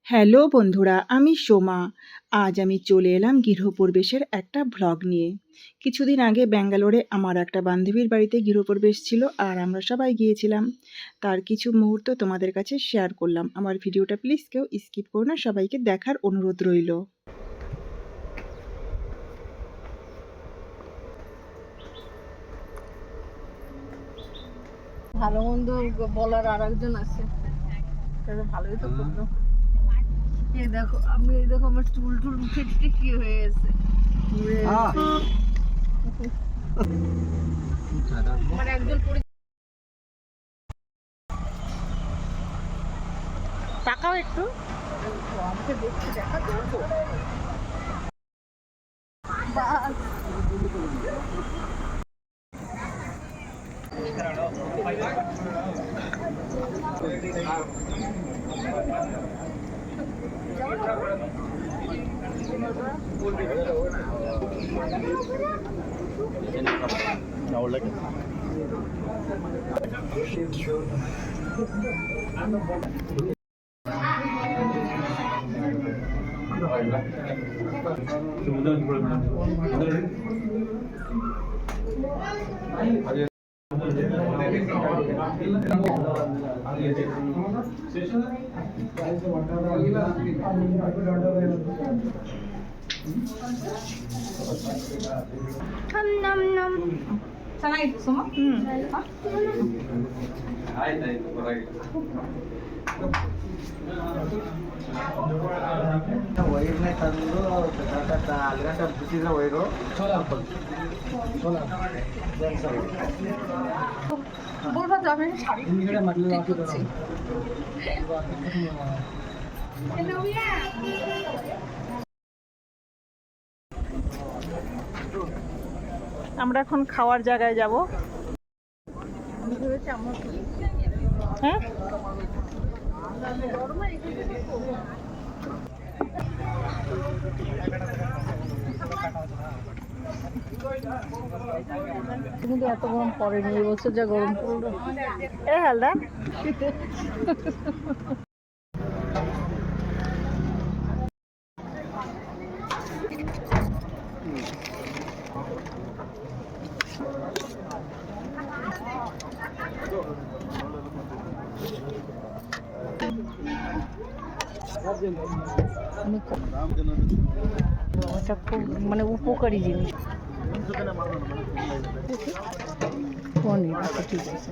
Hello বন্ধুরা, আমি সোমা। আজ আমি চলে এলাম গৃহপ্রবেশের একটা ভ্লগ নিয়ে। কিছুদিন আগে ব্যাঙ্গালোরে আমার একটা বান্ধবীর বাড়িতে গৃহপ্রবেশ ছিল আর আমরা সবাই গিয়েছিলাম। তার কিছু মুহূর্ত তোমাদের কাছে শেয়ার করলাম। আমার ভিডিওটা প্লিজ কেউ স্কিপ করো না, সবাইকে দেখার অনুরোধ রইল। ভালো মন্দ বলার আর একজন আছে, ভালোই তো করলো। এই দেখো আমার চুল টুল উঠে কি হয়ে গেছে। মানে একজন তাকাও একটু। আমাকে দেখতে দেখা তো ಚೆನ್ನಾಗಿತ್ತು ಸುಮ್ಮ. ವೈರ್ನೇ ತಂದು ಅಲ್ಲಿಗಂಟ ಬಿಟ್ಟಿದ್ರೆ ವೈರು বলবা তো আমি শাড়ি ঠিক করছি। আমরা এখন খাওয়ার জায়গায় যাব। হ্যাঁ, কিন্তু এত গরম পড়েনি এই বছর, যা গরম পড়লো। এ হালদা এটা খুব মানে উপকারী জিনিস। পনির আচ্ছা ঠিক আছে।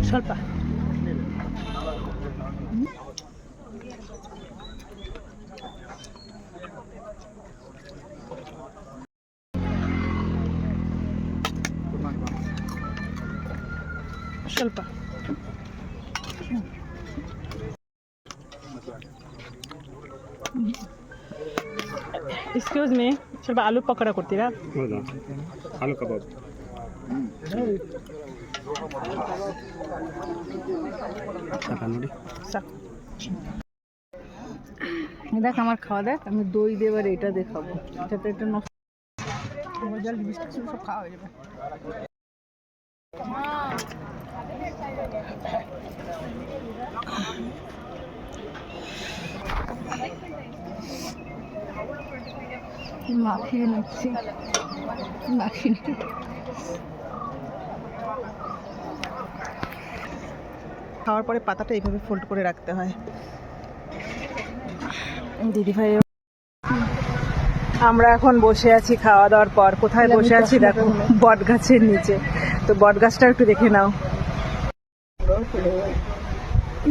ಸ್ವಲ್ಪ ಸ್ವಲ್ಪ ಎಕ್ಸ್ಕ್ಯೂಸ್ ಮೀ, ಸ್ವಲ್ಪ ಆಲೂ ಪಕೋಡ ಕೊಡ್ತೀರಾ? ಹೌದಾ, ಆಲೂ ಕಬಾಬ್. সাকা ನೋಡಿ ಸಾಕು। দেখ আমার খাওয়া, দেখ আমি দই দেবার এটা দেখাবো। এটাতে একটা নষ্ট জল বিস্কুট সব খাওয়া হয়ে যাবে। মাখিয়ে নিচ্ছি, খাওয়ার পরে পাতাটা এইভাবে ফোল্ড করে রাখতে হয়। দিদিভাই, আমরা এখন বসে আছি খাওয়া দাওয়ার পর। কোথায় বসে আছি দেখো, বট গাছের নিচে। তো বট গাছটা একটু দেখে নাও,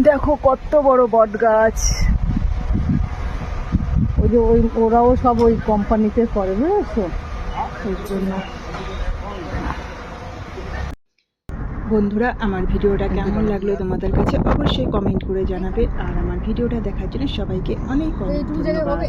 দেখো কত বড় বট গাছ। ওই যে ওরাও সব ওই কোম্পানিতে করে, বুঝেছো? ওই জন্য। বন্ধুরা, আমার ভিডিওটা কেমন লাগলো তোমাদের কাছে অবশ্যই কমেন্ট করে জানাবে। আর আমার ভিডিওটা দেখার জন্য সবাইকে অনেক অনেক ধন্যবাদ।